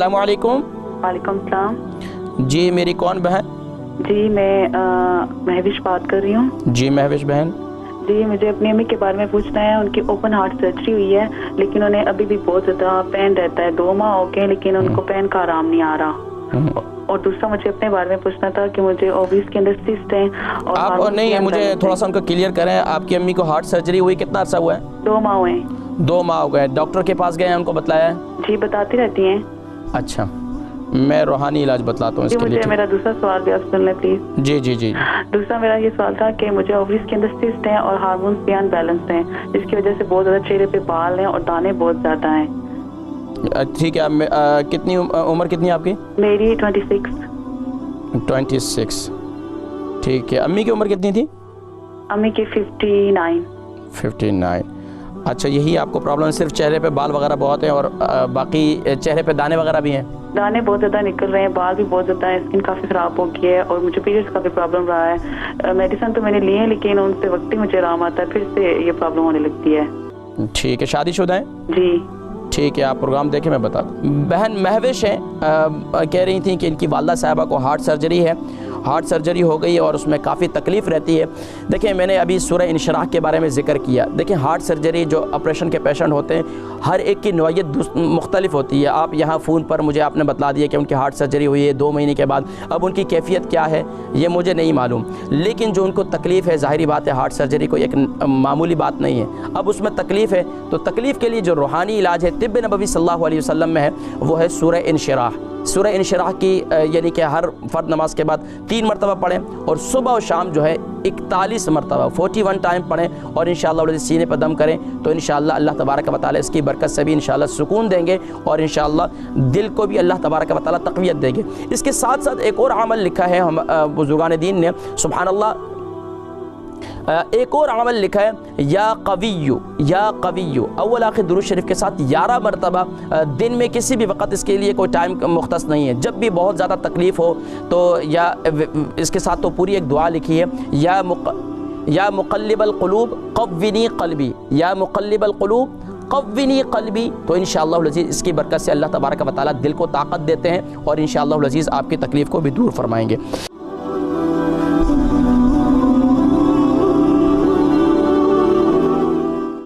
अस्सलामु अलैकुम। वालेकुम सलाम। जी मेरी कौन बहन? जी मैं महविश बात कर रही हूँ। जी महविश बहन। जी मुझे अपनी अम्मी के बारे में पूछना है। उनकी ओपन हार्ट सर्जरी हुई है, लेकिन उन्हें अभी भी बहुत ज़्यादा पेन रहता है। 2 माह हो गए लेकिन उनको पेन का आराम नहीं आ रहा। और दूसरा मुझे अपने बारे में पूछना था कि मुझे ओवरीज के अंदर सिस्ट है और आप नहीं, मुझे थोड़ा सा उनको क्लियर करें। आपकी अम्मी को हार्ट सर्जरी हुई कितना अर्सा हुआ है? 2 माह हुए। 2 माह हो गए। डॉक्टर के पास गए हैं, उनको बताया है? जी बताती रहती हैं। अच्छा, मैं रूहानी इलाज बतलाता हूँ इसके लिए। मेरा दूसरा सवाल भी आप सुन लें प्लीज। जी जी जी। दूसरा मेरा ये सवाल था कि मुझे ओवरीज के अंदर सिस्ट है और हार्मोन्स भी अनबैलेंस हैं, जिसकी वजह से बहुत ज़्यादा चेहरे पे बाल हैं और दाने बहुत ज़्यादा हैं। ठीक है। कितनी उम्र कितनी है आपकी? मेरी 26। 26। ठीक है। अम्मी की उम्र कितनी थी? अम्मी की 59। 59। अच्छा, यही आपको प्रॉब्लम है? सिर्फ चेहरे पे बाल वगैरह बहुत हैं और बाकी चेहरे पे दाने वगैरह भी हैं? दाने बहुत ज़्यादा निकल रहे हैं, बाल भी बहुत ज़्यादा है, स्किन काफ़ी ख़राब हो गई है और मुझे पीरियड्स का भी प्रॉब्लम रहा है। मेडिसिन तो मैंने लिए हैं लेकिन उनसे वक्त ही मुझे आराम आता है, फिर से ये प्रॉब्लम होने लगती है। ठीक है। शादीशुदा है? जी। ठीक है, आप प्रोग्राम देखें, मैं बता दूँ। बहन महविश हैं, कह रही थी कि इनकी वालदा साहिबा को हार्ट सर्जरी है। हार्ट सर्जरी हो गई और उसमें काफ़ी तकलीफ़ रहती है। देखिए, मैंने अभी सूरह इंशिराह के बारे में ज़िक्र किया। देखिए, हार्ट सर्जरी जो ऑपरेशन के पेशेंट होते हैं, हर एक की नौयत मुख्तलिफ होती है। आप यहाँ फ़ोन पर मुझे आपने बतला दिया कि उनकी हार्ट सर्जरी हुई है 2 महीने के बाद। अब उनकी कैफियत क्या है ये मुझे नहीं मालूम, लेकिन जो उनको तकलीफ़ है, ज़ाहिरी बात है हार्ट सर्जरी कोई एक मामूली बात नहीं है। अब उसमें तकलीफ़ है तो तकलीफ़ के लिए जो रूहानी इलाज है, तिब्ब नबवी सल्लल्लाहु अलैहि वसल्लम में है, वो है सूरह इंशिराह। सूरह इंशिराह की यानी कि हर फ़र्द नमाज के बाद 3 मरतबा पढ़ें और सुबह और शाम जो है 41 मरतबा 41 टाइम पढ़ें और इंशाअल्लाह सीने पर दम करें तो इंशाअल्लाह अल्लाह तबारक व तआला इसकी बरकत से भी इंशाअल्लाह सुकून देंगे और इंशाअल्लाह दिल को भी अल्लाह तबारक व तआला तक़वियत देंगे। इसके साथ साथ एक और अमल लिखा है हम बुज़ुर्गान दीन ने, सुब्हानअल्लाह, एक और अमल लिखा है, या कविय्यु अव्वल आखिर दुरूद शरीफ के साथ 11 मरतबा दिन में किसी भी वक्त, इसके लिए कोई टाइम मुख्तस नहीं है। जब भी बहुत ज़्यादा तकलीफ़ हो तो या इसके साथ तो पूरी एक दुआ लिखी है, या मुक़ल्लिबल क़ुलूब क़व्विनी क़ल्बी, या मुक़ल्लिबल क़ुलूब क़व्विनी क़ल्बी। तो इंशाअल्लाह अज़ीज़ इसकी बरकत से अल्लाह तबारक व तआला दिल को ताकत देते हैं और इंशाअल्लाह अज़ीज़ आपकी तकलीफ़ को भी दूर फरमाएंगे।